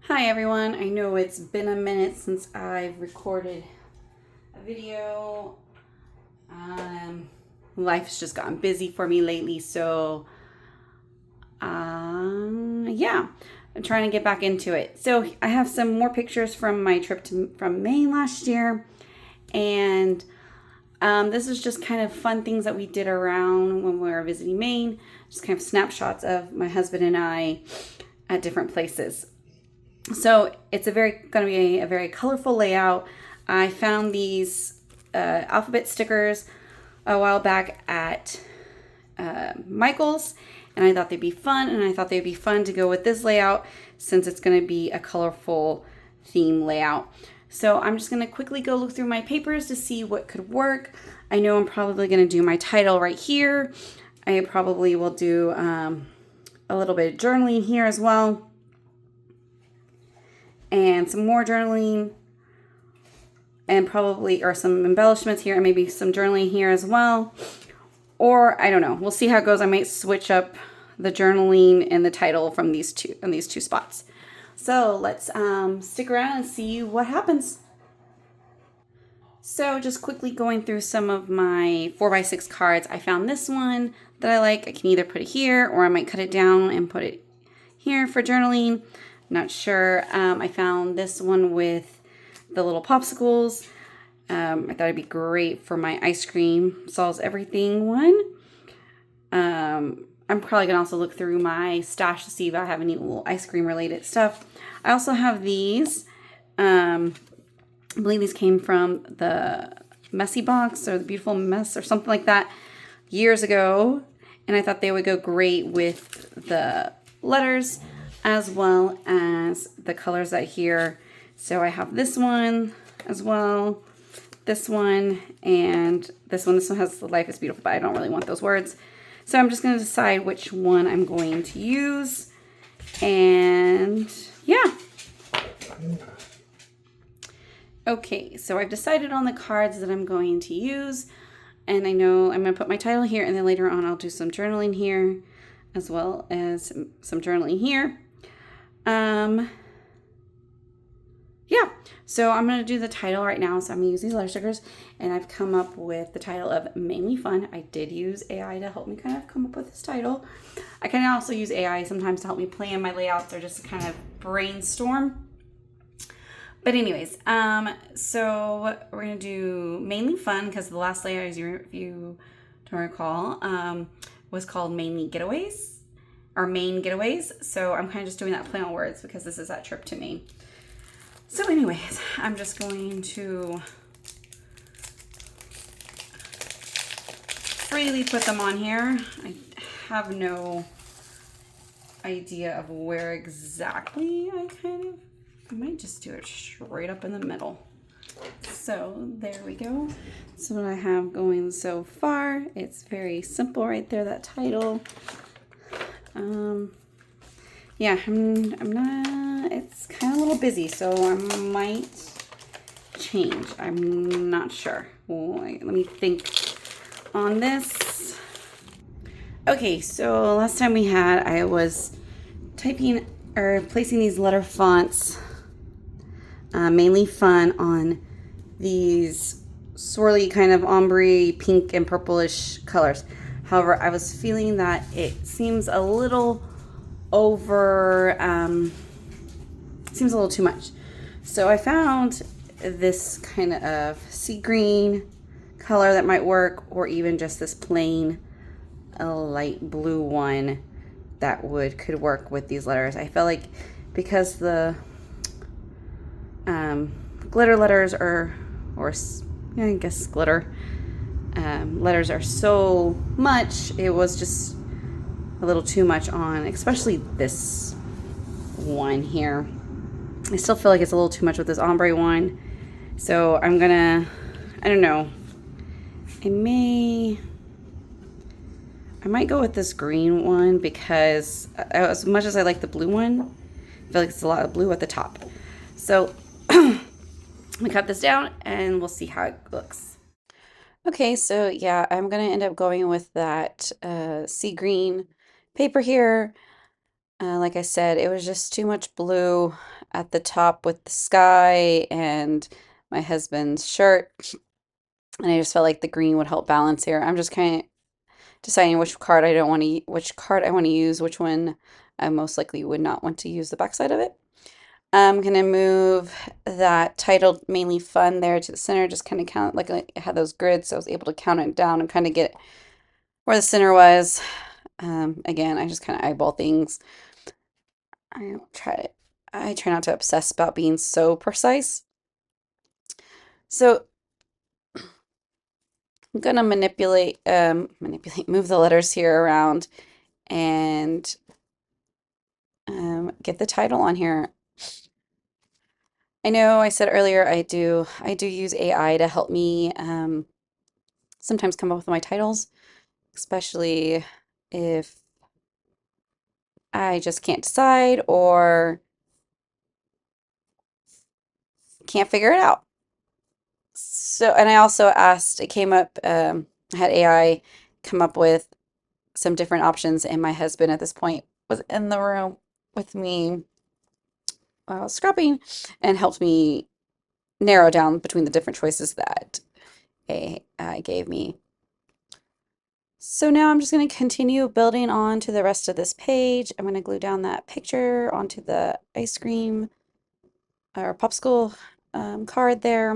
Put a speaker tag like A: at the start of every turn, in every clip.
A: Hi everyone, I know it's been a minute since I've recorded a video. Life's just gotten busy for me lately, so yeah, I'm trying to get back into it. So I have some more pictures from my trip from Maine last year, and this is just kind of fun things that we did around when we were visiting Maine, just kind of snapshots of my husband and I at different places. So it's going to be a very colorful layout. I found these alphabet stickers a while back at Michael's, and I thought they'd be fun, and I thought they'd be fun to go with this layout since it's going to be a colorful theme layout. So I'm just going to quickly go look through my papers to see what could work. I know I'm probably going to do my title right here. I probably will do a little bit of journaling here as well, and some more journaling, and probably, or some embellishments here, and maybe some journaling here as well. Or I don't know. We'll see how it goes. I might switch up the journaling and the title from these two spots. So let's stick around and see what happens. So just quickly going through some of my 4x6 cards. I found this one that I like. I can either put it here, or I might cut it down and put it here for journaling. Not sure. I found this one with the little popsicles. I thought it'd be great for my ice cream solves everything one. I'm probably gonna also look through my stash to see if I have any little ice cream related stuff. I also have these. I believe these came from the Messy Box or the Beautiful Mess or something like that years ago, and I thought they would go great with the letters as well as the colors that here. So I have this one as well, this one, and this one. This one has "Life is Beautiful," but I don't really want those words. So I'm just going to decide which one I'm going to use. And yeah. Okay, so I've decided on the cards that I'm going to use. And I know I'm going to put my title here, and then later on I'll do some journaling here as well as some journaling here. Yeah, so I'm going to do the title right now. So I'm going to use these letter stickers, and I've come up with the title of Mainly Fun. I did use AI to help me kind of come up with this title. I can also use AI sometimes to help me plan my layouts or just kind of brainstorm. But anyways, so we're going to do Mainly Fun because the last layout, as you don't recall, was called Mainly Getaways or Maine Getaways. So I'm kind of just doing that play on words because this is that trip to Maine. So anyways, I'm just going to freely put them on here. I have no idea of where exactly I might just do it straight up in the middle. So there we go. So what I have going so far, it's very simple right there, that title. Yeah, I'm not, it's kind of a little busy, so I might change. I'm not sure. Well, let me think on this. Okay, so last time we had, I was typing or placing these letter fonts, Mainly Fun, on these swirly kind of ombre pink and purplish colors. However, I was feeling that it seems a little seems a little too much. So I found this kind of sea green color that might work, or even just this plain light blue one that could work with these letters. I felt like because the glitter letters I guess glitter letters are so much, it was just a little too much on, especially this one here. I still feel like it's a little too much with this ombre one. So I'm gonna, I don't know, I might go with this green one because as much as I like the blue one, I feel like it's a lot of blue at the top. So I'm gonna cut this down and we'll see how it looks. Okay, so yeah, I'm gonna end up going with that sea green paper here. Like I said, it was just too much blue at the top with the sky and my husband's shirt, and I just felt like the green would help balance here. I'm just kind of deciding which card I don't want to, which card I want to use, which one I most likely would not want to use the backside of it. I'm gonna move that titled mainly fun there to the center, just kind of count, like I had those grids, so I was able to count it down and kind of get where the center was. Again, I just kind of eyeball things. I don't try to, I try not to obsess about being so precise. So I'm gonna move the letters here around and get the title on here. I know I said earlier I do use AI to help me sometimes come up with my titles, especially if I just can't decide or can't figure it out. So, and I also asked, it came up, I had AI come up with some different options, and my husband at this point was in the room with me scrapping and helped me narrow down between the different choices that AI gave me. So now I'm just going to continue building on to the rest of this page. I'm going to glue down that picture onto the ice cream or popsicle card there.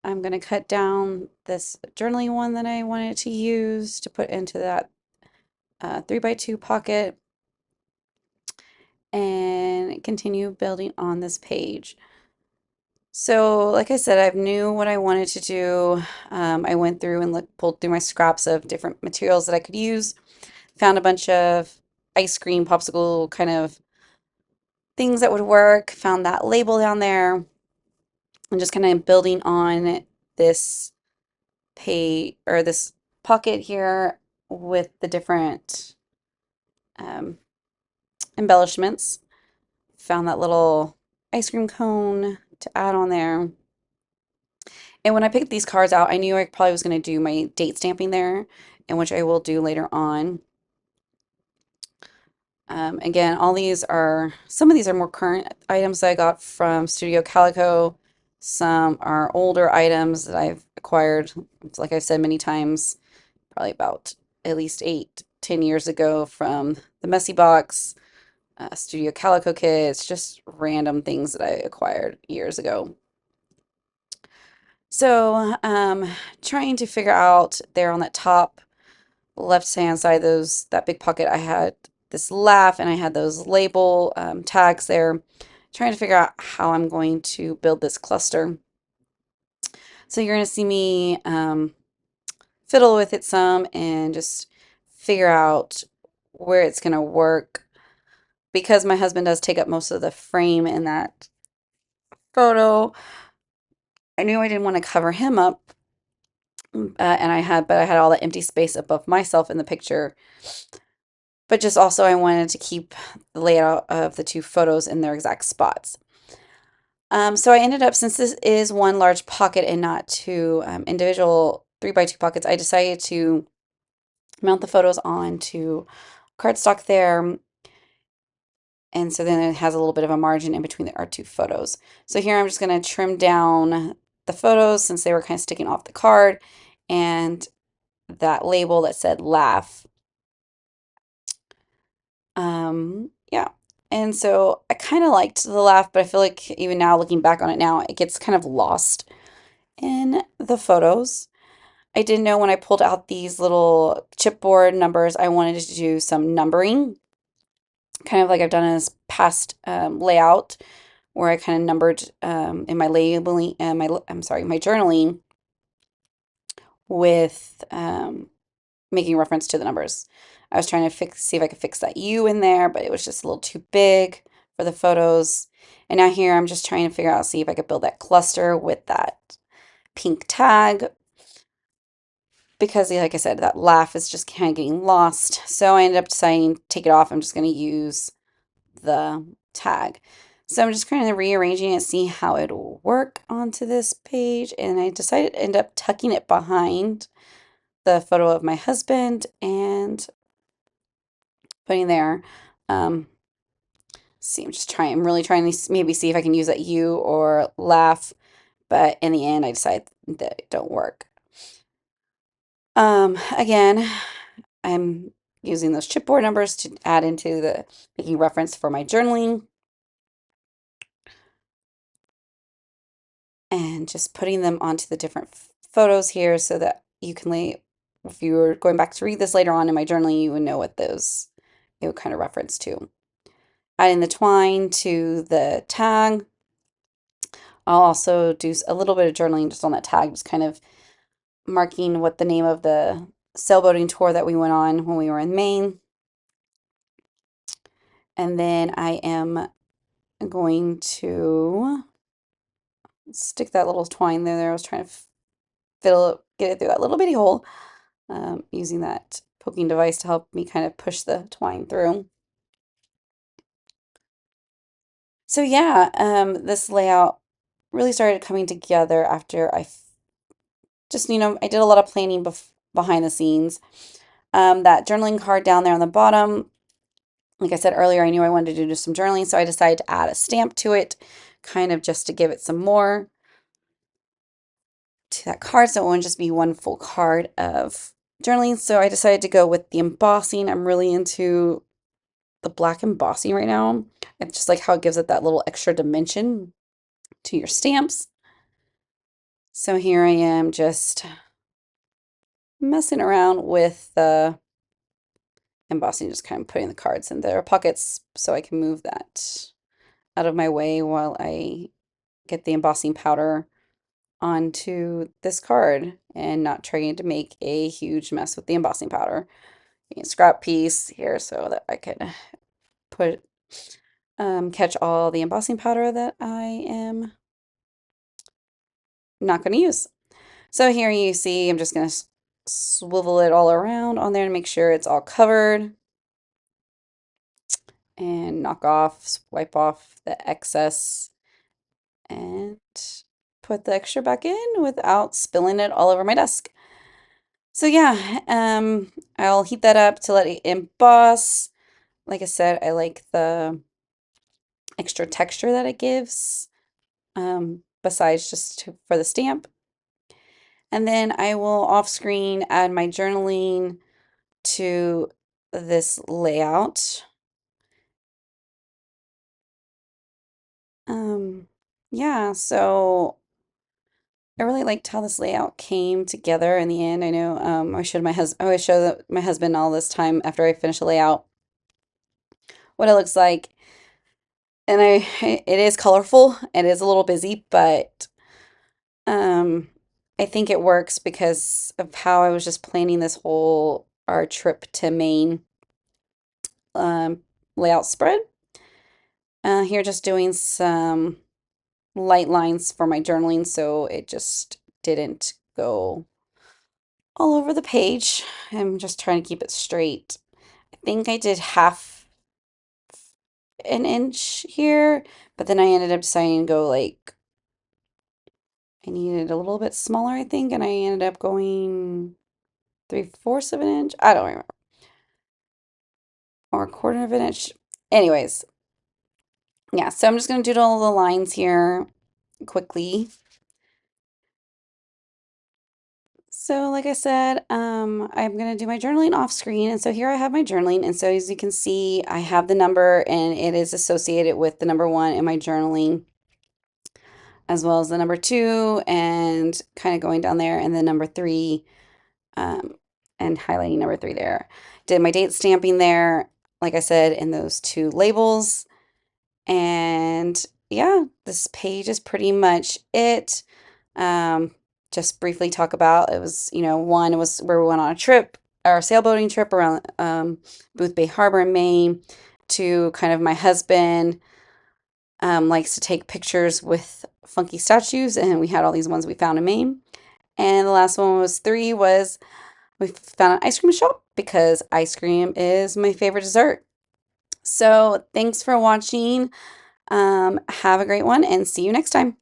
A: I'm going to cut down this journaling one that I wanted to use to put into that 3x2 pocket and continue building on this page. So, like I said, I knew what I wanted to do. I went through and pulled through my scraps of different materials that I could use. Found a bunch of ice cream popsicle kind of things that would work. Found that label down there, and just kind of building on this page or this pocket here with the different um, embellishments. Found that little ice cream cone to add on there. And when I picked these cards out, I knew I probably was going to do my date stamping there, and which I will do later on. Again, some of these are more current items that I got from Studio Calico. Some are older items that I've acquired, like I've said many times, probably about at least 8-10 years ago from the Messy Box, Studio Calico kits, just random things that I acquired years ago. So, trying to figure out there on that top left hand side, that big pocket, I had this laugh and I had those label tags there, trying to figure out how I'm going to build this cluster. So you're going to see me fiddle with it some and just figure out where it's going to work, because my husband does take up most of the frame in that photo. I knew I didn't want to cover him up, and I had all that empty space above myself in the picture. But just also I wanted to keep the layout of the two photos in their exact spots. So I ended up, since this is one large pocket and not two individual 3x2 pockets, I decided to mount the photos onto cardstock there. And so then it has a little bit of a margin in between our two photos. So here I'm just going to trim down the photos since they were kind of sticking off the card, and that label that said laugh. Yeah. And so I kind of liked the laugh, but I feel like even now, looking back on it now, it gets kind of lost in the photos. I did know when I pulled out these little chipboard numbers, I wanted to do some numbering, kind of like I've done in this past layout, where I kind of numbered in my labeling and my journaling with making reference to the numbers. I was trying to see if I could fix that U in there, but it was just a little too big for the photos. And now here I'm just trying to figure out, see if I could build that cluster with that pink tag, because like I said, that laugh is just kind of getting lost. So I ended up deciding to take it off. I'm just going to use the tag. So I'm just kind of rearranging it, see how it will work onto this page. And I decided to end up tucking it behind the photo of my husband and putting there. See, I'm really trying to maybe see if I can use that U or laugh, but in the end I decide that it don't work. Again, I'm using those chipboard numbers to add into the making reference for my journaling and just putting them onto the different photos here so that you can if you were going back to read this later on in my journaling, you would know what those it would kind of reference to. Adding the twine to the tag. I'll also do a little bit of journaling just on that tag, just kind of marking what the name of the sailboating tour that we went on when we were in Maine. And then I am going to stick that little twine there. I was trying to get it through that little bitty hole, using that poking device to help me kind of push the twine through. So yeah, this layout really started coming together after I just, I did a lot of planning behind the scenes. That journaling card down there on the bottom, like I said earlier, I knew I wanted to do just some journaling, so I decided to add a stamp to it, kind of just to give it some more to that card, so it wouldn't just be one full card of journaling. So I decided to go with the embossing. I'm really into the black embossing right now. I just like how it gives it that little extra dimension to your stamps. So here I am just messing around with the embossing, just kind of putting the cards in their pockets so I can move that out of my way while I get the embossing powder onto this card and not trying to make a huge mess with the embossing powder. A scrap piece here so that I can put catch all the embossing powder that I am not going to use. So here you see I'm just going to swivel it all around on there to make sure it's all covered and wipe off the excess and put the extra back in without spilling it all over my desk. So yeah, I'll heat that up to let it emboss. Like I said, I like the extra texture that it gives, besides for the stamp. And then I will off screen add my journaling to this layout. Yeah, so I really liked how this layout came together in the end. I know I always show my husband all this time after I finish a layout what it looks like. And it is colorful, it is a little busy, but um I think it works because of how I was just planning our trip to Maine um layout spread. Here just doing some light lines for my journaling so it just didn't go all over the page. I'm just trying to keep it straight. I think I did half an inch here, but then I ended up deciding to go I needed a little bit smaller, I think, and I ended up going 3/4 of an inch. I don't remember. Or a quarter of an inch. Anyways, yeah, so I'm just going to doodle the lines here quickly. So like I said, I'm going to do my journaling off screen. And so here I have my journaling. And so as you can see, I have the number and it is associated with the number 1 in my journaling, as well as the number 2 and kind of going down there and the number 3, and highlighting number 3 there. Did my date stamping there, like I said, in those 2 labels. And yeah, this page is pretty much it. Just briefly talk about it was, one was where we went on a trip, our sailboating trip around Boothbay Harbor in Maine. 2, kind of my husband likes to take pictures with funky statues, and we had all these ones we found in Maine. And the last one was 3 was we found an ice cream shop because ice cream is my favorite dessert. So thanks for watching. Have a great one and see you next time.